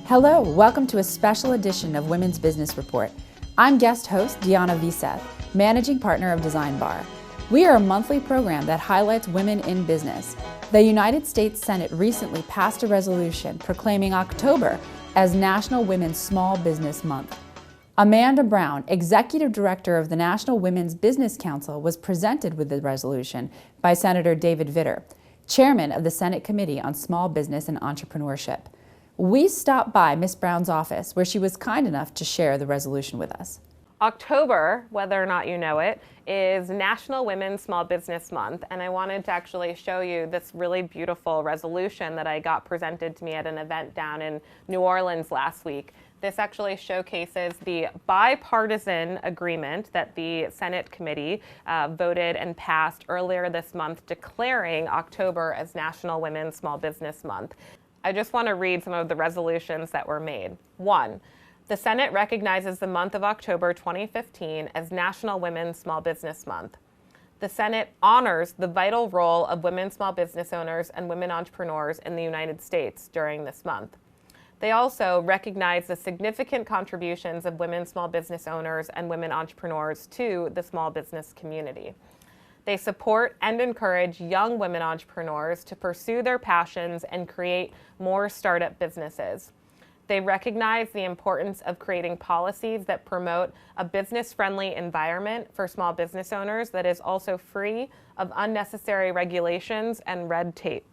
Hello, welcome to a special edition of Women's Business Report. I'm guest host Veseth, Managing Partner of DesignBar. We are a monthly program that highlights women in business. The United States Senate recently passed a resolution proclaiming October as National Women's Small Business Month. Amanda Brown, Executive Director of the National Women's Business Council, was presented with the resolution by Senator David Vitter, Chairman of the Senate Committee on Small Business and Entrepreneurship. We stopped by Ms. Brown's office, where she was kind enough to share the resolution with us. October, whether or not you know it, is National Women's Small Business Month, and I wanted to actually show you this really beautiful resolution that I got presented to me at an event down in New Orleans last week. This actually showcases the bipartisan agreement that the Senate committee voted and passed earlier this month, declaring October as National Women's Small Business Month. I just want to read some of the resolutions that were made. 1. The Senate recognizes the month of October 2015 as National Women's Small Business Month. The Senate honors the vital role of women small business owners and women entrepreneurs in the United States during this month. They also recognize the significant contributions of women small business owners and women entrepreneurs to the small business community. They support and encourage young women entrepreneurs to pursue their passions and create more startup businesses. They recognize the importance of creating policies that promote a business-friendly environment for small business owners that is also free of unnecessary regulations and red tape.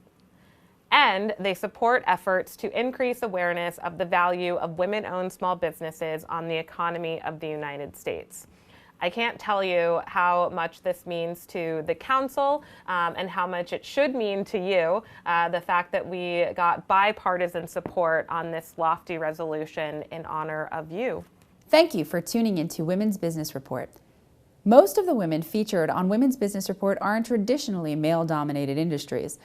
And they support efforts to increase awareness of the value of women-owned small businesses on the economy of the United States. I can't tell you how much this means to the council and how much it should mean to you, the fact that we got bipartisan support on this lofty resolution in honor of you. Thank you for tuning into Women's Business Report. Most of the women featured on Women's Business Report are in traditionally male-dominated industries.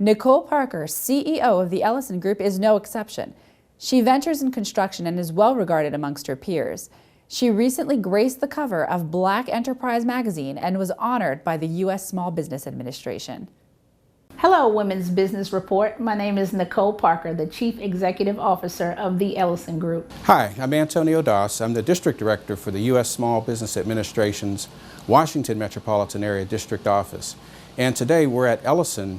Necole Parker, CEO of the Elocen Group, is no exception. She ventures in construction and is well regarded amongst her peers. She recently graced the cover of Black Enterprise magazine and was honored by the U.S. Small Business Administration. Hello, Women's Business Report. My name is Necole Parker, the Chief Executive Officer of the Elocen Group. Hi, I'm Antonio Das. I'm the District Director for the U.S. Small Business Administration's Washington Metropolitan Area District Office. And today we're at Elocen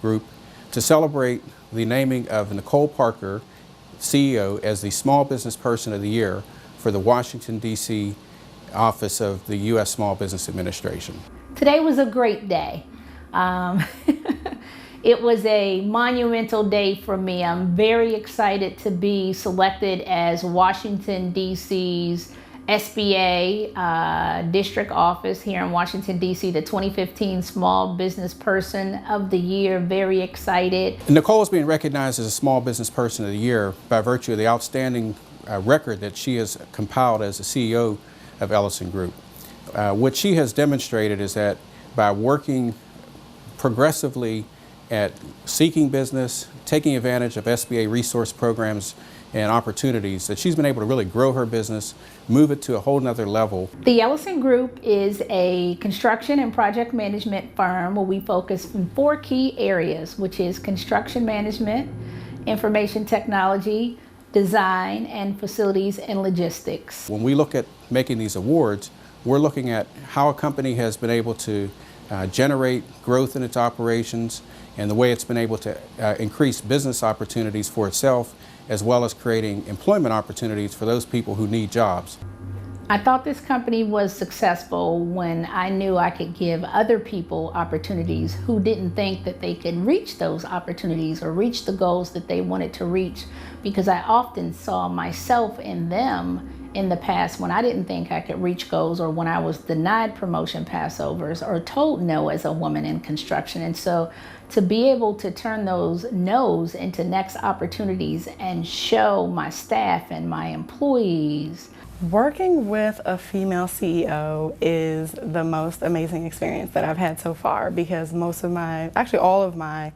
Group to celebrate the naming of Necole Parker, CEO, as the Small Business Person of the Year for the Washington, D.C. office of the U.S. Small Business Administration. Today was a great day. It was a monumental day for me. I'm very excited to be selected as Washington, D.C.'s SBA district office here in Washington, D.C., the 2015 Small Business Person of the Year. Very excited. Necole is being recognized as a Small Business Person of the Year by virtue of the outstanding record that she has compiled as the CEO of Elocen Group. What she has demonstrated is that by working progressively at seeking business, taking advantage of SBA resource programs and opportunities, that she's been able to really grow her business, move it to a whole nother level. The Elocen Group is a construction and project management firm where we focus on 4 key areas, which is construction management, information technology, design, and facilities and logistics. When we look at making these awards, we're looking at how a company has been able to generate growth in its operations and the way it's been able to increase business opportunities for itself, as well as creating employment opportunities for those people who need jobs. I thought this company was successful when I knew I could give other people opportunities who didn't think that they could reach those opportunities or reach the goals that they wanted to reach, because I often saw myself in them in the past when I didn't think I could reach goals, or when I was denied promotion passovers or told no as a woman in construction. And so to be able to turn those no's into next opportunities and show my staff and my employees. Working with a female CEO is the most amazing experience that I've had so far, because actually all of my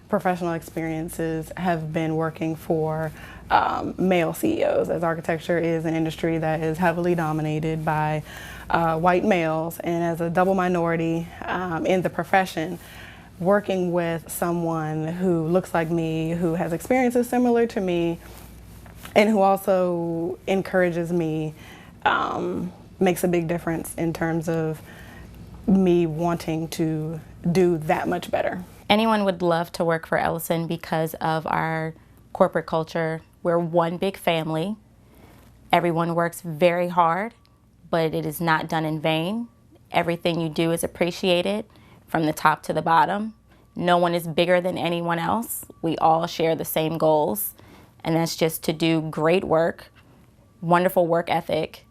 professional experiences have been working for male CEOs, as architecture is an industry that is heavily dominated by white males, and as a double minority in the profession, working with someone who looks like me, who has experiences similar to me, and who also encourages me, makes a big difference in terms of me wanting to do that much better. Anyone would love to work for Elocen because of our corporate culture. We're one big family. Everyone works very hard, but it is not done in vain. Everything you do is appreciated from the top to the bottom. No one is bigger than anyone else. We all share the same goals, and that's just to do great work, wonderful work ethic,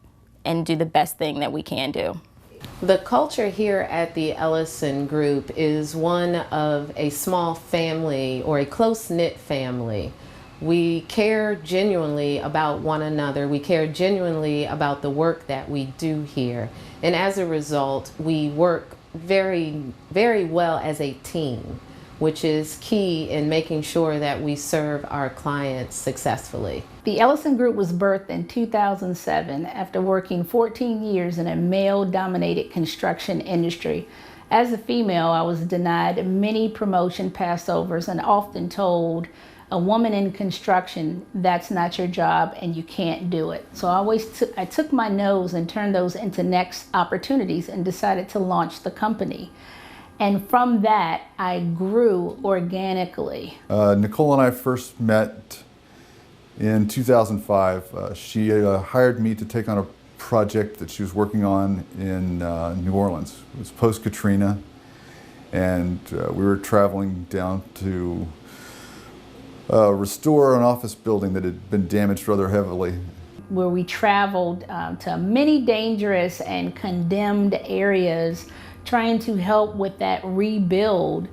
and do the best thing that we can do. The culture here at the Elocen Group is one of a small family or a close-knit family. We care genuinely about one another. We care genuinely about the work that we do here. And as a result, we work very, very well as a team, which is key in making sure that we serve our clients successfully. The Elocen Group was birthed in 2007 after working 14 years in a male-dominated construction industry. As a female, I was denied many promotion passovers and often told, a woman in construction, that's not your job and you can't do it. So I took my nose and turned those into next opportunities and decided to launch the company. And from that, I grew organically. Necole and I first met in 2005. She hired me to take on a project that she was working on in New Orleans. It was post-Katrina, and we were traveling down to restore an office building that had been damaged rather heavily. Where we traveled to many dangerous and condemned areas, trying to help with that rebuilding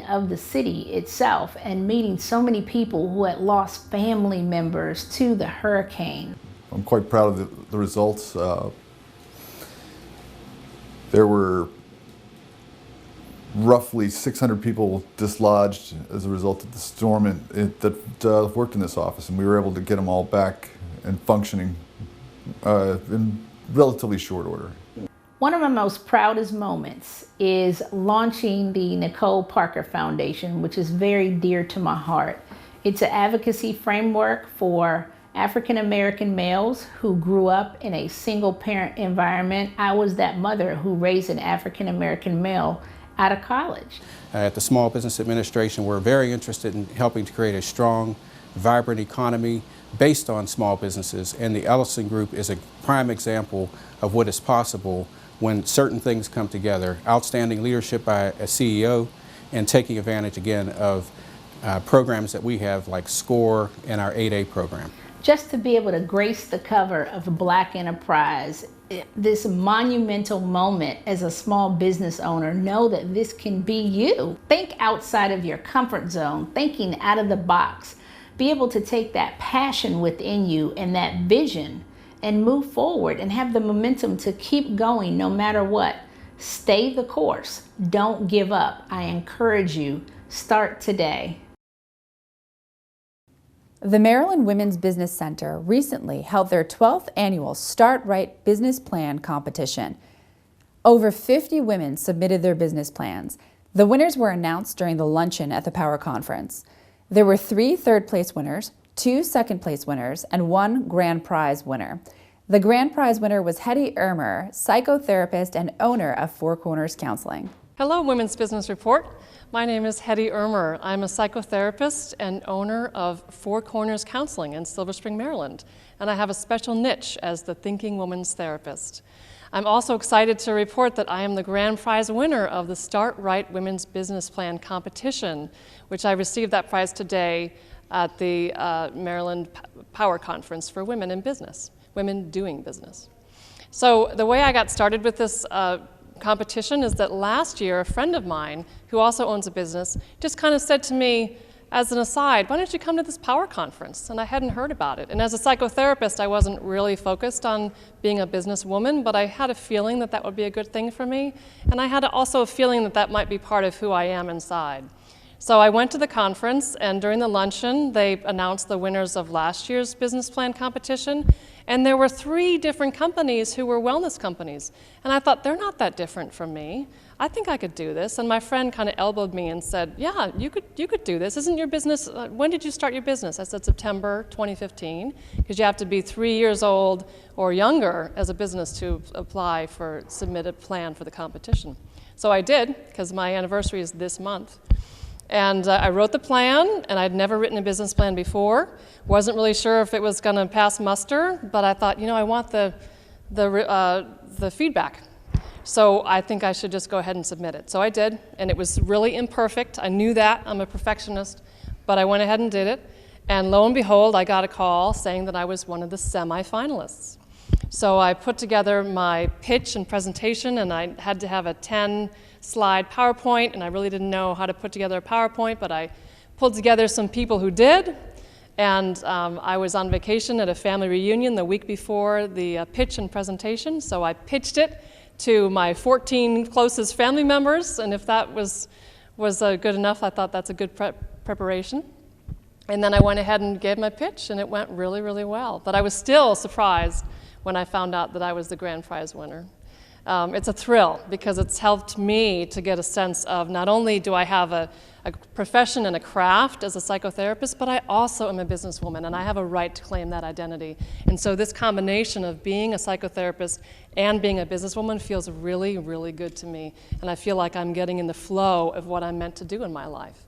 of the city itself, and meeting so many people who had lost family members to the hurricane. I'm quite proud of the results. There were roughly 600 people dislodged as a result of the storm that worked in this office, and we were able to get them all back and functioning in relatively short order. One of my most proudest moments is launching the Necole Parker Foundation, which is very dear to my heart. It's an advocacy framework for African American males who grew up in a single parent environment. I was that mother who raised an African American male out of college. At the Small Business Administration, we're very interested in helping to create a strong, vibrant economy based on small businesses, and the Elocen Group is a prime example of what is possible when certain things come together. Outstanding leadership by a CEO, and taking advantage again of programs that we have like SCORE and our 8A program. Just to be able to grace the cover of Black Enterprise, this monumental moment as a small business owner, know that this can be you. Think outside of your comfort zone, thinking out of the box. Be able to take that passion within you and that vision and move forward and have the momentum to keep going no matter what. Stay the course. Don't give up. I encourage you, start today. The Maryland Women's Business Center recently held their 12th annual StartRight Business Plan Competition. Over 50 women submitted their business plans. The winners were announced during the luncheon at the Power Conference. There were 3 third-place winners, 2 second-place winners, and 1 grand prize winner. The grand prize winner was Hetty Irmer, psychotherapist and owner of Four Corners Counseling. Hello, Women's Business Report. My name is Hetty Irmer. I'm a psychotherapist and owner of Four Corners Counseling in Silver Spring, Maryland, and I have a special niche as the Thinking Woman's Therapist. I'm also excited to report that I am the grand prize winner of the StartRight Women's Business Plan Competition, which I received that prize today at the Maryland Power Conference for Women in Business, Women Doing Business. So the way I got started with this competition is that last year a friend of mine who also owns a business just kind of said to me as an aside, why don't you come to this Power Conference? And I hadn't heard about it. And as a psychotherapist, I wasn't really focused on being a businesswoman, but I had a feeling that that would be a good thing for me. And I had also a feeling that that might be part of who I am inside. So I went to the conference, and during the luncheon, they announced the winners of last year's business plan competition. And there were 3 different companies who were wellness companies. And I thought, they're not that different from me. I think I could do this. And my friend kind of elbowed me and said, yeah, you could do this. Isn't your business, when did you start your business? I said September 2015, because you have to be 3 years old or younger as a business to apply for, submit a plan for the competition. So I did, because my anniversary is this month. And I wrote the plan, and I'd never written a business plan before. Wasn't really sure if it was going to pass muster, but I thought, I want the feedback. So I think I should just go ahead and submit it. So I did, and it was really imperfect. I knew that. I'm a perfectionist, but I went ahead and did it. And lo and behold, I got a call saying that I was one of the semi-finalists. So I put together my pitch and presentation, and I had to have a 10-slide PowerPoint, and I really didn't know how to put together a PowerPoint, but I pulled together some people who did, and I was on vacation at a family reunion the week before the pitch and presentation, so I pitched it to my 14 closest family members, and if that was good enough, I thought that's a good preparation. And then I went ahead and gave my pitch, and it went really, really well. But I was still surprised when I found out that I was the grand prize winner. It's a thrill, because it's helped me to get a sense of not only do I have a profession and a craft as a psychotherapist, but I also am a businesswoman, and I have a right to claim that identity. And so this combination of being a psychotherapist and being a businesswoman feels really, really good to me. And I feel like I'm getting in the flow of what I'm meant to do in my life.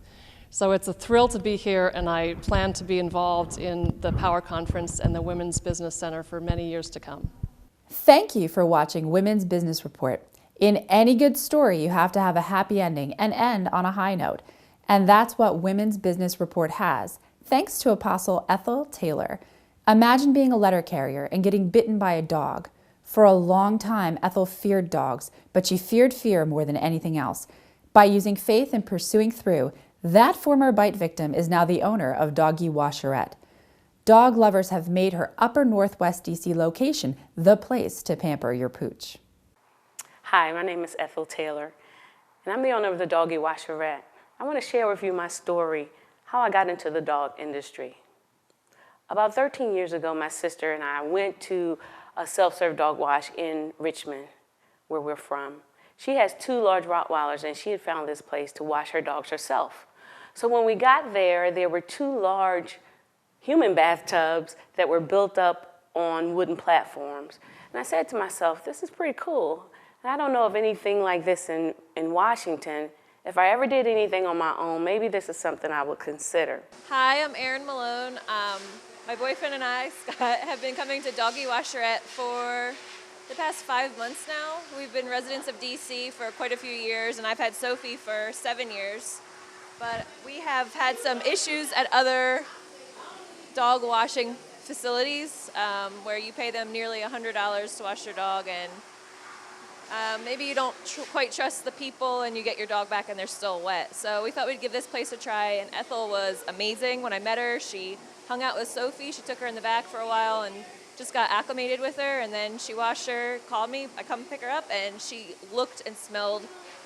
So it's a thrill to be here, and I plan to be involved in the Power Conference and the Women's Business Center for many years to come. Thank you for watching Women's Business Report. In any good story, you have to have a happy ending and end on a high note. And that's what Women's Business Report has, thanks to Apostle Ethel Taylor. Imagine being a letter carrier and getting bitten by a dog. For a long time, Ethel feared dogs, but she feared fear more than anything else. By using faith and pursuing through, that former bite victim is now the owner of Doggy Washerette. Dog lovers have made her Upper Northwest DC location the place to pamper your pooch. Hi, my name is Ethel Taylor, and I'm the owner of the Doggy Washerette. I want to share with you my story, how I got into the dog industry. About 13 years ago, my sister and I went to a self-serve dog wash in Richmond, where we're from. She has 2 large Rottweilers, and she had found this place to wash her dogs herself. So when we got there, there were 2 large human bathtubs that were built up on wooden platforms. And I said to myself, this is pretty cool. And I don't know of anything like this in Washington. If I ever did anything on my own, maybe this is something I would consider. Hi, I'm Erin Malone. My boyfriend and I, Scott, have been coming to Doggy Washerette for the past 5 months now. We've been residents of DC for quite a few years, and I've had Sophie for 7 years. But we have had some issues at other dog washing facilities where you pay them nearly $100 to wash your dog, and maybe you don't quite trust the people and you get your dog back and they're still wet. So we thought we'd give this place a try, and Ethel was amazing. When I met her, she hung out with Sophie. She took her in the back for a while and just got acclimated with her, and then she washed her, called me, I come pick her up, and she looked and smelled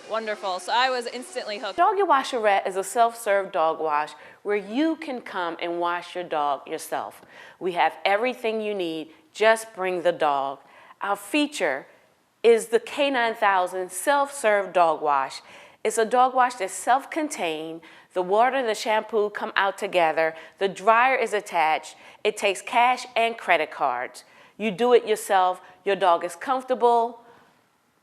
wonderful. So I was instantly hooked. Doggy Washerette is a self-serve dog wash where you can come and wash your dog yourself. We have everything you need, just bring the dog. Our feature is the K9000 self-serve dog wash. It's a dog wash that's self-contained. The water and the shampoo come out together. The dryer is attached. It takes cash and credit cards. You do it yourself. Your dog is comfortable,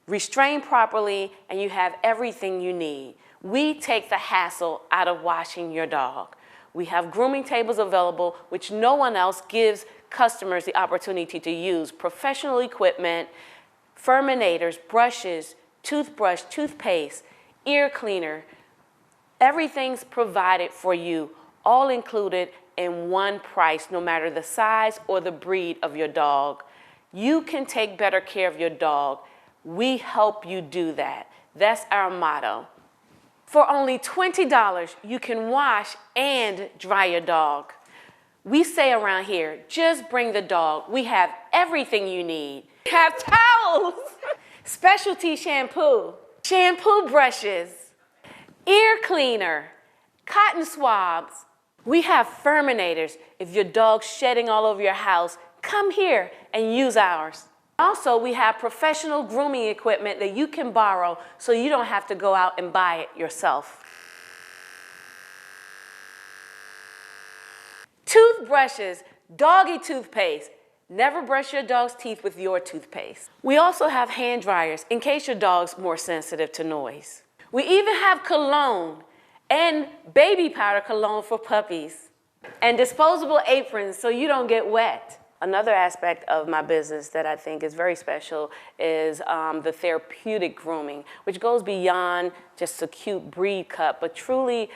restrained properly, and you have everything you need. We take the hassle out of washing your dog. We have grooming tables available, which no one else gives customers the opportunity to use. Professional equipment, furminators, brushes, toothbrush, toothpaste, ear cleaner. Everything's provided for you, all included in one price, no matter the size or the breed of your dog. You can take better care of your dog. We help you do that. That's our motto. For only $20, you can wash and dry your dog. We say around here, just bring the dog. We have everything you need. We have towels, specialty shampoo, shampoo brushes, ear cleaner, cotton swabs. We have furminators. If your dog's shedding all over your house, come here and use ours. Also, we have professional grooming equipment that you can borrow so you don't have to go out and buy it yourself. Toothbrushes, doggy toothpaste. Never brush your dog's teeth with your toothpaste. We also have hand dryers in case your dog's more sensitive to noise. We even have cologne and baby powder cologne for puppies, and disposable aprons so you don't get wet. Another aspect of my business that I think is very special is the therapeutic grooming, which goes beyond just a cute breed cut, but truly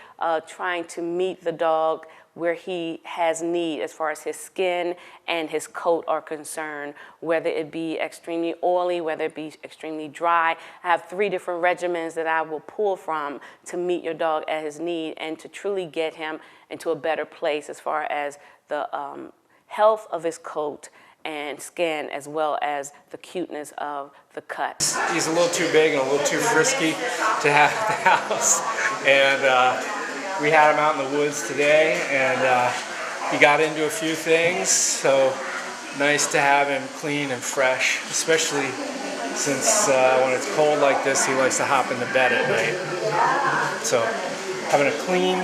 trying to meet the dog where he has need as far as his skin and his coat are concerned, whether it be extremely oily, whether it be extremely dry. I have 3 different regimens that I will pull from to meet your dog at his need and to truly get him into a better place as far as the health of his coat and skin, as well as the cuteness of the cut. He's a little too big and a little too frisky to have at the house. And we had him out in the woods today, and he got into a few things, so nice to have him clean and fresh, especially since when it's cold like this, he likes to hop into bed at night. So having a clean,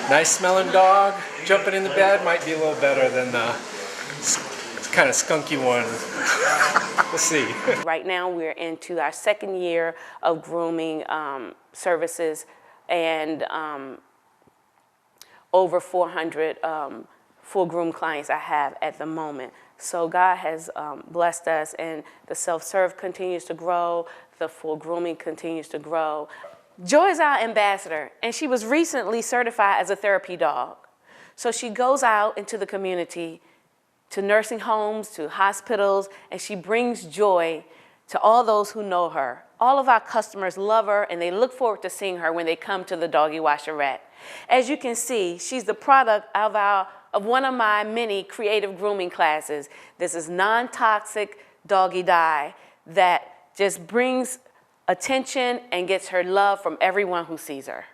nice smelling dog jumping into bed might be a little better than the kind of skunky one. We'll see. Right now we're into our 2nd year of grooming services, and over 400 full groom clients I have at the moment. So God has blessed us, and the self-serve continues to grow, the full grooming continues to grow. Joy is our ambassador, and she was recently certified as a therapy dog. So she goes out into the community, to nursing homes, to hospitals, and she brings joy to all those who know her. All of our customers love her, and they look forward to seeing her when they come to the Doggy Washerette. As you can see, she's the product of one of my many creative grooming classes. This is non-toxic doggy dye that just brings attention and gets her love from everyone who sees her.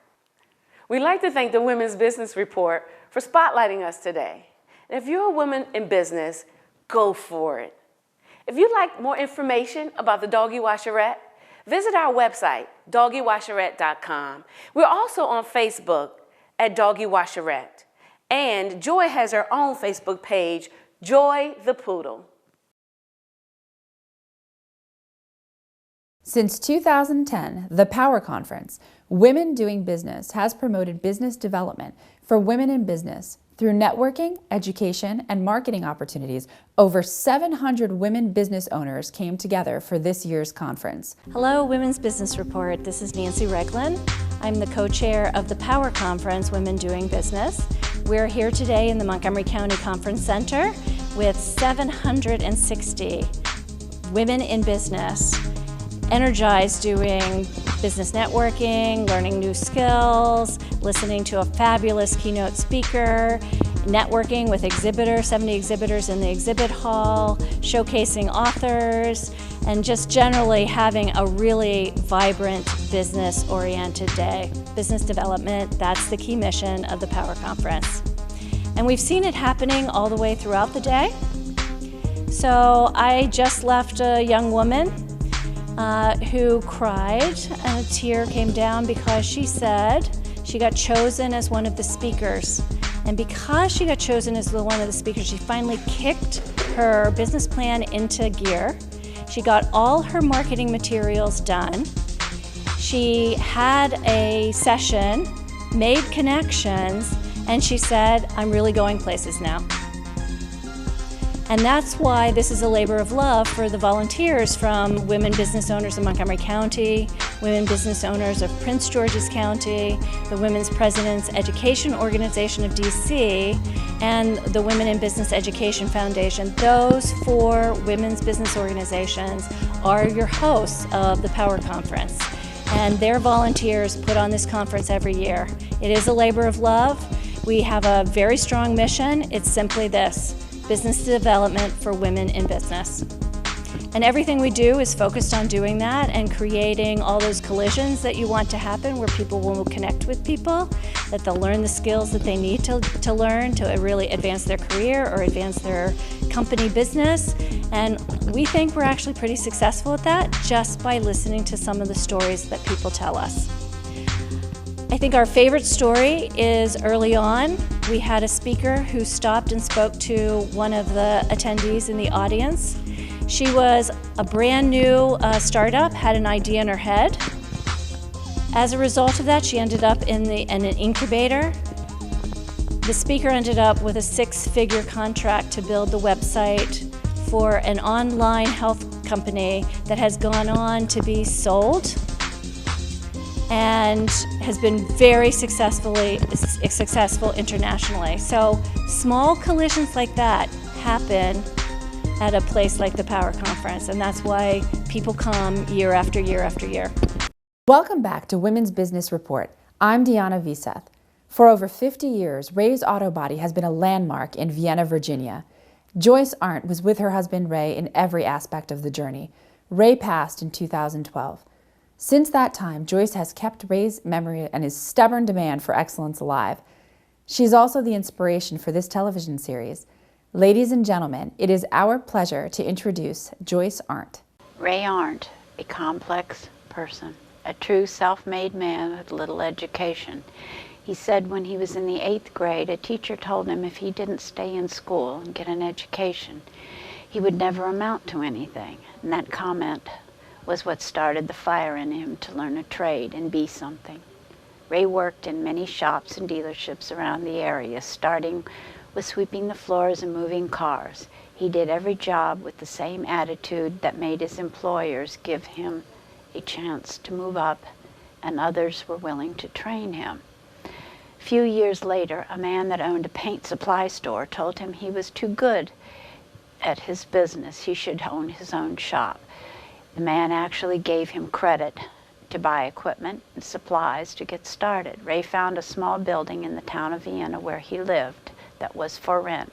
We'd like to thank the Women's Business Report for spotlighting us today. And if you're a woman in business, go for it. If you'd like more information about the Doggy Washerette, visit our website, doggywasherette.com. We're also on Facebook at Doggy Washerette. And Joy has her own Facebook page, Joy the Poodle. Since 2010, the Power Conference, Women Doing Business, has promoted business development for women in business. Through networking, education, and marketing opportunities, over 700 women business owners came together for this year's conference. Hello, Women's Business Report. This is Nancy Reglin. I'm the co-chair of the Power Conference, Women Doing Business. We're here today in the Montgomery County Conference Center with 760 women in business, energized doing business networking, learning new skills, listening to a fabulous keynote speaker, networking with exhibitors, 70 exhibitors in the exhibit hall, showcasing authors, and just generally having a really vibrant business-oriented day. Business development, that's the key mission of the Power Conference. And we've seen it happening all the way throughout the day. So I just left a young woman who cried, and a tear came down because she said she got chosen as one of the speakers. And because she got chosen as one of the speakers, she finally kicked her business plan into gear. She got all her marketing materials done. She had a session, made connections, and she said, I'm really going places now. And that's why this is a labor of love for the volunteers from women business owners of Montgomery County, women business owners of Prince George's County, the Women's President's Education Organization of DC, and the Women in Business Education Foundation. Those 4 women's business organizations are your hosts of the Power Conference. And their volunteers put on this conference every year. It is a labor of love. We have a very strong mission. It's simply this: business development for women in business. And everything we do is focused on doing that and creating all those collisions that you want to happen, where people will connect with people, that they'll learn the skills that they need to learn to really advance their career or advance their company business, and we think we're actually pretty successful at that just by listening to some of the stories that people tell us. I think our favorite story is early on. We had a speaker who stopped and spoke to one of the attendees in the audience. She was a brand new startup, had an idea in her head. As a result of that, she ended up in an incubator. The speaker ended up with a 6-figure contract to build the website for an online health company that has gone on to be sold and has been very successful internationally. So small collisions like that happen at a place like the Power Conference, and that's why people come year after year after year. Welcome back to Women's Business Report. I'm Deanna Veseth. For over 50 years, Ray's Auto Body has been a landmark in Vienna, Virginia. Joyce Arndt was with her husband Ray in every aspect of the journey. Ray passed in 2012. Since that time, Joyce has kept Ray's memory and his stubborn demand for excellence alive. She's also the inspiration for this television series. Ladies and gentlemen, it is our pleasure to introduce Joyce Arndt. Ray Arndt, a complex person, a true self-made man with little education. He said when he was in the 8th grade, a teacher told him if he didn't stay in school and get an education, he would never amount to anything. And that comment was what started the fire in him to learn a trade and be something. Ray worked in many shops and dealerships around the area, starting with sweeping the floors and moving cars. He did every job with the same attitude that made his employers give him a chance to move up, and others were willing to train him. A few years later, a man that owned a paint supply store told him he was too good at his business. He should own his own shop. The man actually gave him credit to buy equipment and supplies to get started. Ray found a small building in the town of Vienna where he lived that was for rent.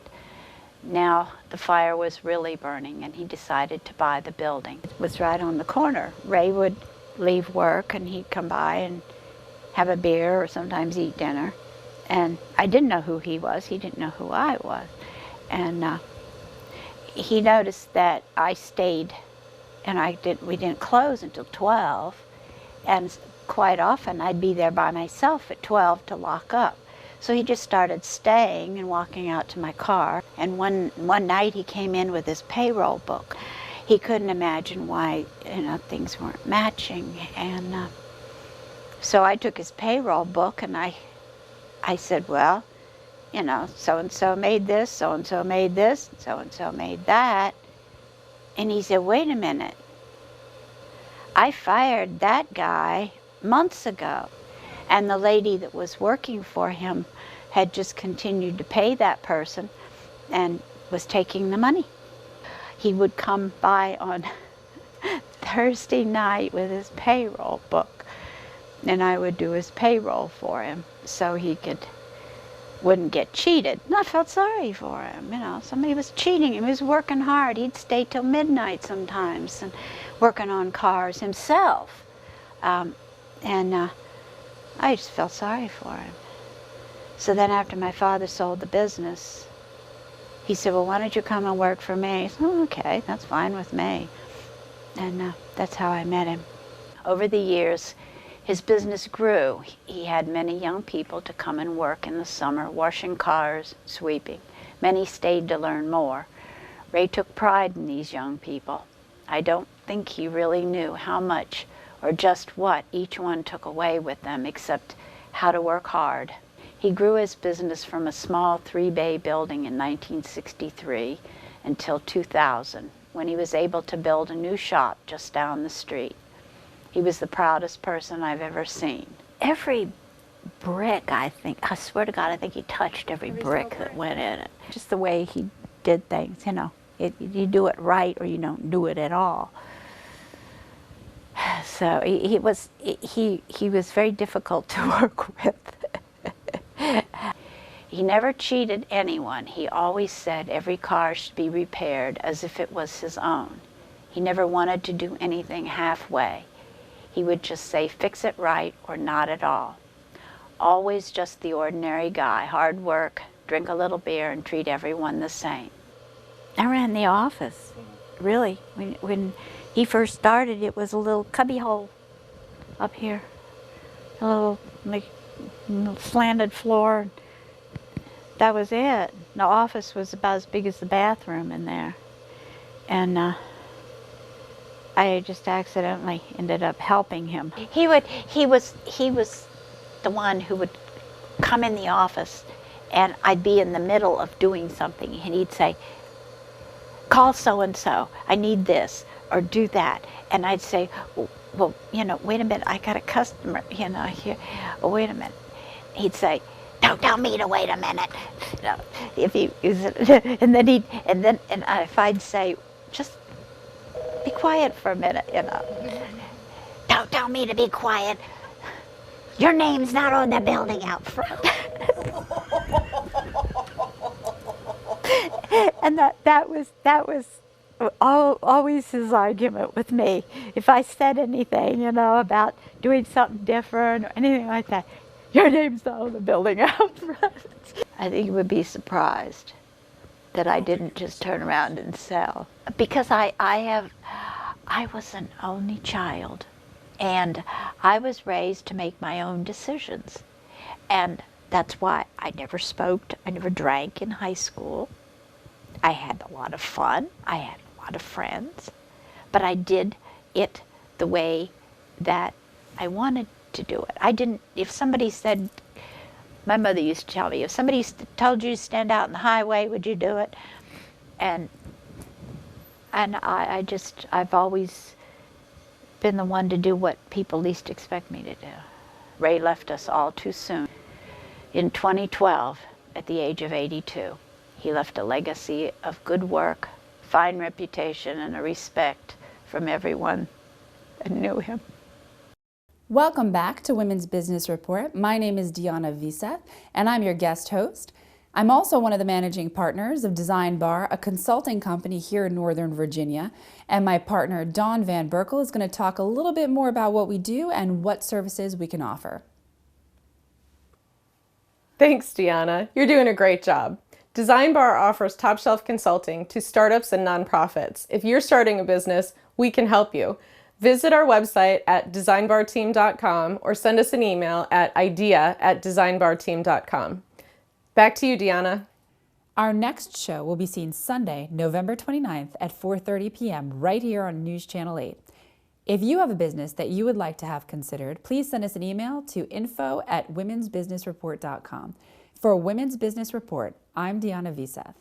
Now the fire was really burning and he decided to buy the building. It was right on the corner. Ray would leave work and he'd come by and have a beer or sometimes eat dinner. And I didn't know who he was. He didn't know who I was. And he noticed that I stayed and we didn't close until 12. And quite often I'd be there by myself at 12 to lock up. So he just started staying and walking out to my car. And one night he came in with his payroll book. He couldn't imagine why things weren't matching. And so I took his payroll book and I said, well, so-and-so made this, so-and-so made this, so-and-so made that. And he said, wait a minute. I fired that guy months ago. And the lady that was working for him had just continued to pay that person and was taking the money. He would come by on Thursday night with his payroll book, and I would do his payroll for him so he wouldn't get cheated. And I felt sorry for him, somebody was cheating him. He was working hard. He'd stay till midnight sometimes and working on cars himself. I just felt sorry for him. So then after my father sold the business, he said, well, why don't you come and work for me? I said, oh, okay, that's fine with me. And that's how I met him. Over the years, his business grew. He had many young people to come and work in the summer, washing cars, sweeping. Many stayed to learn more. Ray took pride in these young people. I don't think he really knew how much or just what each one took away with them, except how to work hard. He grew his business from a small 3-bay building in 1963 until 2000, when he was able to build a new shop just down the street. He was the proudest person I've ever seen. Every brick, I swear to God, I think he touched every brick that went in it. Just the way he did things, you do it right or you don't do it at all. So he was very difficult to work with. He never cheated anyone. He always said every car should be repaired as if it was his own. He never wanted to do anything halfway. He would just say, fix it right or not at all. Always just the ordinary guy, hard work, drink a little beer, and treat everyone the same. I ran the office, really. When he first started, it was a little cubby hole up here, a little like slanted floor. That was it. The office was about as big as the bathroom in there, and I just accidentally ended up helping him. He was the one who would come in the office, and I'd be in the middle of doing something, and he'd say, "Call so and so. I need this," or "Do that," and I'd say, "Well, you know, wait a minute. I got a customer, you know, here. Oh, wait a minute." He'd say, "Don't tell me to wait a minute." You know, if he, and then if I'd say, "Just be quiet for a minute," you know. "Don't tell me to be quiet. Your name's not on the building out front." And that was always his argument with me. If I said anything, you know, about doing something different or anything like that, "Your name's not on the building out front." I think you would be surprised that I didn't just turn around and sell. Because I was an only child, and I was raised to make my own decisions. And that's why I never smoked, I never drank in high school. I had a lot of fun, I had a lot of friends, but I did it the way that I wanted to do it. I didn't, if somebody said, my mother used to tell me, if somebody told you to stand out in the highway, would you do it? And I've always been the one to do what people least expect me to do. Ray left us all too soon. In 2012, at the age of 82, he left a legacy of good work, fine reputation, and a respect from everyone that knew him. Welcome back to Women's Business Report. My name is Deanna Veseth, and I'm your guest host. I'm also one of the managing partners of DesignBar, a consulting company here in Northern Virginia, and my partner, Dawn Van Berkel, is going to talk a little bit more about what we do and what services we can offer. Thanks, Deanna. You're doing a great job. DesignBar offers top-shelf consulting to startups and nonprofits. If you're starting a business, we can help you. Visit our website at designbarteam.com or send us an email at idea@designbarteam.com. Back to you, Deanna. Our next show will be seen Sunday, November 29th at 4:30 p.m. right here on News Channel 8. If you have a business that you would like to have considered, please send us an email to info@womensbusinessreport.com. For Women's Business Report, I'm Deanna Veseth.